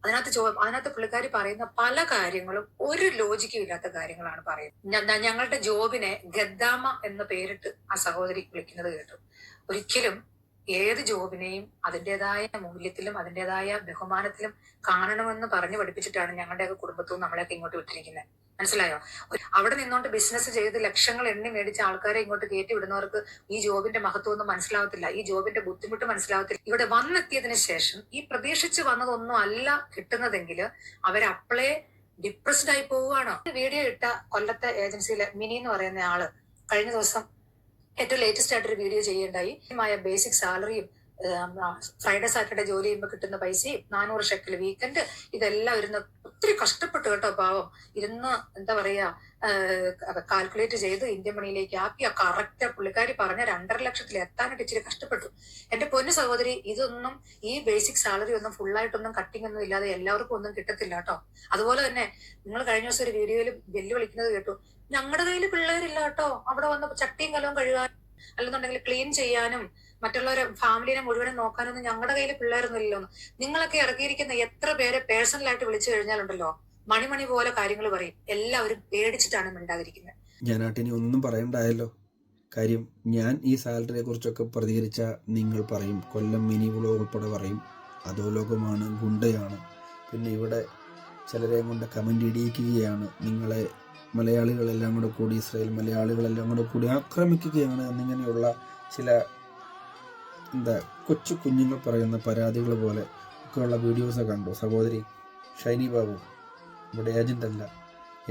അതിനകത്ത് പുള്ളിക്കാരി പറയുന്ന പല കാര്യങ്ങളും ഒരു ലോജിക്കും ഇല്ലാത്ത കാര്യങ്ങളാണ് പറയുന്നത്. ഞങ്ങളുടെ ജോബിനെ ഗദ്ദാമ എന്ന് പേരിട്ട് ആ സഹോദരി വിളിക്കുന്നത് കേട്ടു. ഒരിക്കലും ഏത് ജോബിനെയും അതിൻ്റെതായ മൂല്യത്തിലും അതിൻ്റെതായ ബഹുമാനത്തിലും കാണണമെന്ന് പറഞ്ഞു പഠിപ്പിച്ചിട്ടാണ് ഞങ്ങളുടെയൊക്കെ കുടുംബത്തും നമ്മളെയൊക്കെ ഇങ്ങോട്ട് വിട്ടിരിക്കുന്നത്. മനസ്സിലായോ? അവിടെ നിന്നോണ്ട് ബിസിനസ് ചെയ്ത് ലക്ഷങ്ങൾ എണ്ണി മേടിച്ച ആൾക്കാരെ ഇങ്ങോട്ട് കയറ്റി വിടുന്നവർക്ക് ഈ ജോബിന്റെ മഹത്വം ഒന്നും മനസ്സിലാവത്തില്ല, ഈ ജോബിന്റെ ബുദ്ധിമുട്ട് മനസ്സിലാവത്തില്ല. ഇവിടെ വന്നെത്തിയതിനു ശേഷം ഈ പ്രതീക്ഷിച്ച് വന്നതൊന്നും അല്ല കിട്ടുന്നതെങ്കിൽ അവരപ്പളേ ഡിപ്രസ്ഡ് ആയി പോവുകയാണ്. വീഡിയോ ഇട്ട കൊല്ലത്തെ ഏജൻസിയിലെ മിനി എന്ന് പറയുന്ന ആള് കഴിഞ്ഞ ദിവസം ഏറ്റവും ലേറ്റസ്റ്റ് ആയിട്ടൊരു വീഡിയോ ചെയ്യേണ്ടായി. ബേസിക് സാലറിയും ഫ്രൈഡേ സാറ്റർഡേ ജോലി ചെയ്യുമ്പോൾ കിട്ടുന്ന പൈസയും 400 ഷെക്കൽ വീക്കെൻഡ് ഇതെല്ലാം ഇരുന്ന് ഒത്തിരി കഷ്ടപ്പെട്ടു കേട്ടോ. പാവം ഇരുന്ന് എന്താ പറയാ കാൽക്കുലേറ്റ് ചെയ്ത് ഇന്ത്യൻ മണിയിലേക്ക് ആക്കി കറക്റ്റ് പുള്ളിക്കാരി പറഞ്ഞ 2.5 ലക്ഷത്തിൽ എത്താനായിട്ട് ഇച്ചിരി കഷ്ടപ്പെട്ടു. എന്റെ പൊന്നു സഹോദരി, ഇതൊന്നും ഈ ബേസിക് സാലറി ഒന്നും ഫുള്ളായിട്ടൊന്നും കട്ടിങ് ഒന്നും ഇല്ലാതെ എല്ലാവർക്കും ഒന്നും കിട്ടത്തില്ല കേട്ടോ. അതുപോലെ തന്നെ നിങ്ങൾ കഴിഞ്ഞ ദിവസം ഒരു വീഡിയോയിൽ വെല്ലുവിളിക്കുന്നത് കേട്ടു, ഞങ്ങളുടെ കയ്യിൽ പിള്ളേരില്ല കേട്ടോ, അവിടെ വന്ന് ചട്ടിയും കലവും കഴുകാനും അല്ലെന്നുണ്ടെങ്കിൽ ക്ലീൻ ചെയ്യാനും മറ്റുള്ളവരെ ഫാമിലിനെ മുഴുവനും നോക്കാനൊന്നും ഞങ്ങളുടെ കയ്യിൽ പിള്ളേരൊന്നും ഇല്ലല്ലോ. നിങ്ങളൊക്കെ ഇറക്കിയിരിക്കുന്ന എത്ര പേരെ പേഴ്സണലായിട്ട് വിളിച്ചു കഴിഞ്ഞാലുണ്ടല്ലോ മണിമണി പോലെ കാര്യങ്ങൾ പറയും. എല്ലാവരും പേടിച്ചിട്ടാണ് മിണ്ടാതിരിക്കുന്നത്. ഞാനാട്ടിനി ഒന്നും പറയണ്ടായല്ലോ. കാര്യം ഞാൻ ഈ സാലറിയെ കുറിച്ചൊക്കെ പ്രതികരിച്ച നിങ്ങൾ പറയും, കൊല്ലം മിനി വ്ലോഗ് ഉൾപ്പെടെ പറയും അധോലോകമാണ്, ഗുണ്ടയാണ്. പിന്നെ ഇവിടെ ചിലരെയും കൊണ്ട് കമൻ്റ് ഇടിയിക്കുകയാണ്, നിങ്ങളെ മലയാളികളെല്ലാം കൂടെ കൂടി ഇസ്രായേൽ മലയാളികളെല്ലാം കൂടെ കൂടി ആക്രമിക്കുകയാണ് എന്നിങ്ങനെയുള്ള ചില കൊച്ചു കുഞ്ഞുങ്ങൾ പറയുന്ന പരാതികൾ പോലെ ഒക്കെയുള്ള വീഡിയോസ് കണ്ടു. സഹോദരി ഷൈനി ബാബു ഇവിടെ ഏജൻ്റ് അല്ല,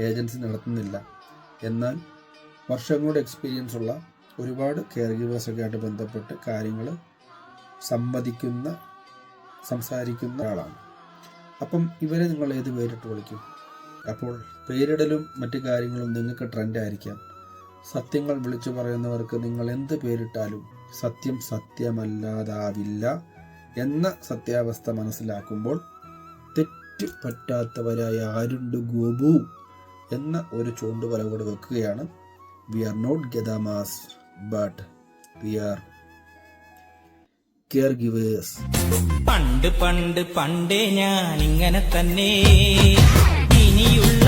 ഏജൻസി നടത്തുന്നില്ല. എന്നാൽ വർഷങ്ങളുടെ എക്സ്പീരിയൻസ് ഉള്ള ഒരുപാട് കെയർ ഗീവേഴ്സൊക്കെ ആയിട്ട് ബന്ധപ്പെട്ട് കാര്യങ്ങൾ സംസാരിക്കുന്ന ആളാണ്. അപ്പം ഇവരെ നിങ്ങൾ ഏത് പേരിട്ട് വിളിക്കും? അപ്പോൾ പേരിടലും മറ്റു കാര്യങ്ങളും നിങ്ങൾക്ക് ട്രെൻഡായിരിക്കാം. സത്യങ്ങൾ വിളിച്ചു പറയുന്നവർക്ക് നിങ്ങൾ എന്ത് പേരിട്ടാലും സത്യം സത്യമല്ലാതാവില്ല എന്ന സത്യാവസ്ഥ മനസ്സിലാക്കുമ്പോൾ തെറ്റ് പറ്റാത്തവരായ ആരുണ്ട് ഗോപു എന്ന ഒരു ചൂണ്ടുവല കൂടെ വെക്കുകയാണ്. വി ആർ നോട്ട് ഗദാമാസ് but we are care givers. പണ്ട് പണ്ട് പണ്ടേ ഞാൻ ഇങ്ങനെ തന്നെ ഇനിയുള്ള